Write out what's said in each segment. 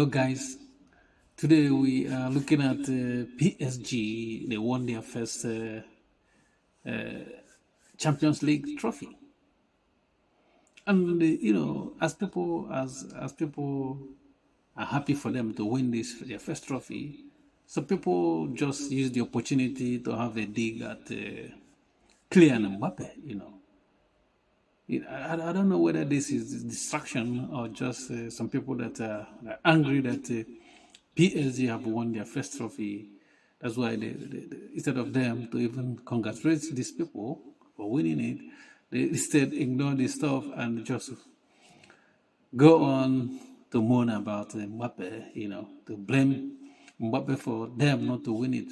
Hello, guys. Today we are looking at PSG. They won their first Champions League trophy, and as people are happy for them to win this their first trophy. Some people just use the opportunity to have a dig at Kylian Mbappe. I don't know whether this is distraction or just some people that are angry that PSG have won their first trophy. That's why instead of them to even congratulate these people for winning it, they instead ignore this stuff and just go on to moan about Mbappe, to blame Mbappe for them not to win it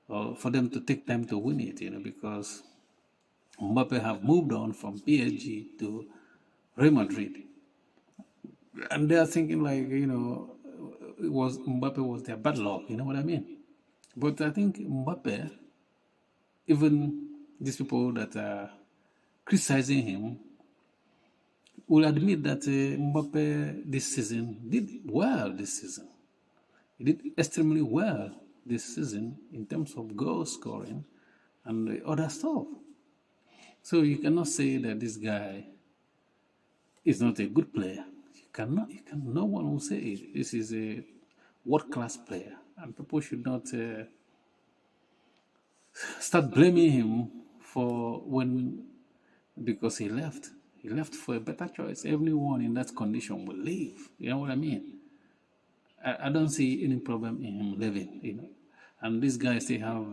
or for them to take time to win it, because Mbappe have moved on from PSG to Real Madrid, and they are thinking like it was Mbappe was their bad luck. You know what I mean? But I think Mbappe, even these people that are criticizing him, will admit that Mbappe this season did well this season. He did extremely well this season in terms of goal scoring and the other stuff. So you cannot say that this guy is not a good player. No one will say it. This is a world-class player, and people should not start blaming him for when because he left. He left for a better choice. Everyone in that condition will leave. You know what I mean? I don't see any problem in him leaving. And this guy still have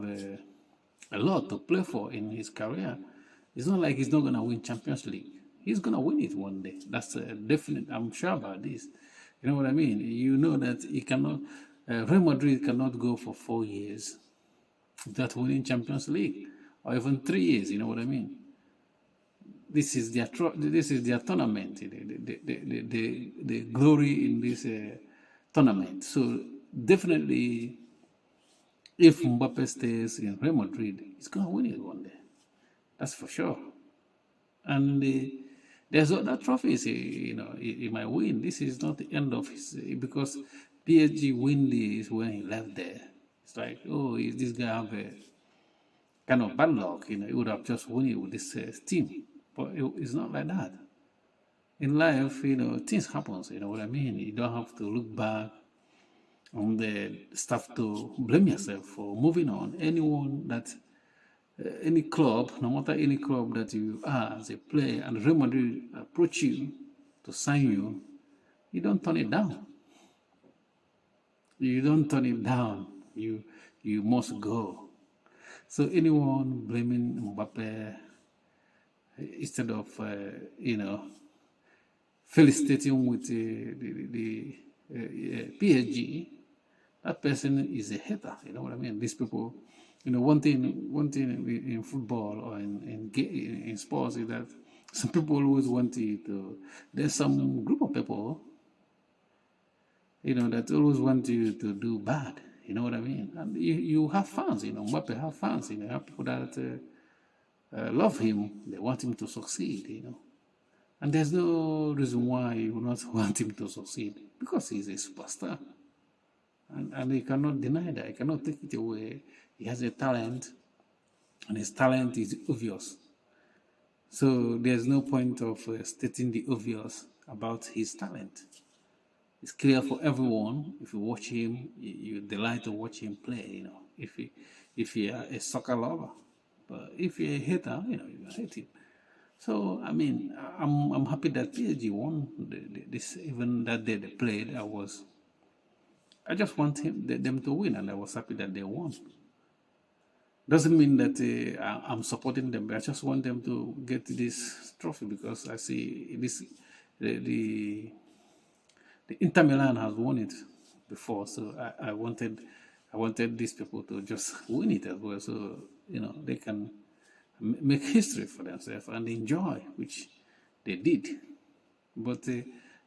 a lot to play for in his career. It's not like he's not gonna win Champions League. He's gonna win it one day. That's definite. I'm sure about this. You know what I mean? You know that he cannot. Real Madrid cannot go for 4 years without winning Champions League, or even 3 years. You know what I mean? This is their tournament. The glory in this tournament. So definitely, if Mbappe stays in Real Madrid, he's gonna win it one day. That's for sure. And there's other trophies, he might win. This is not the end of his, because PSG win this when he left there. It's like, oh, is this guy have a kind of bad luck? He would have just won it with this team. But it's not like that. In life, things happen. You know what I mean? You don't have to look back on the stuff to blame yourself for moving on. Any club, no matter any club that you are as a player, and Real Madrid approach you to sign you, you don't turn it down. You don't turn it down. You must go. So anyone blaming Mbappe instead of felicitating with the PSG, that person is a hater. You know what I mean? These people. One thing in football or in sports is that some people always want you to. There's some group of people, that always want you to do bad. You know what I mean? And you have fans. Mbappe have fans. You have people that love him. They want him to succeed. And there's no reason why you would not want him to succeed, because he's a superstar. And he cannot deny that. He cannot take it away. He has a talent, and his talent is obvious. So there's no point of stating the obvious about his talent. It's clear for everyone. If you watch him, you delight to watch him play. If you are a soccer lover, but if you're a hater, you hate him. So I mean, I'm happy that PSG won this. Even that day they played, I just want them to win, and I was happy that they won. Doesn't mean that I'm supporting them, but I just want them to get this trophy, because I see this the Inter Milan has won it before, so I wanted these people to just win it as well, so they can make history for themselves and enjoy, which they did. But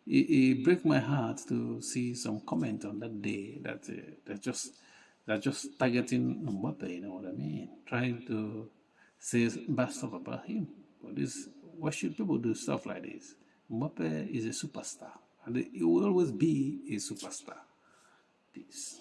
it breaks my heart to see some comment on that day that they're just targeting Mbappe. You know what I mean? Trying to say bad stuff about him. But why should people do stuff like this? Mbappe is a superstar, And he will always be a superstar. Peace.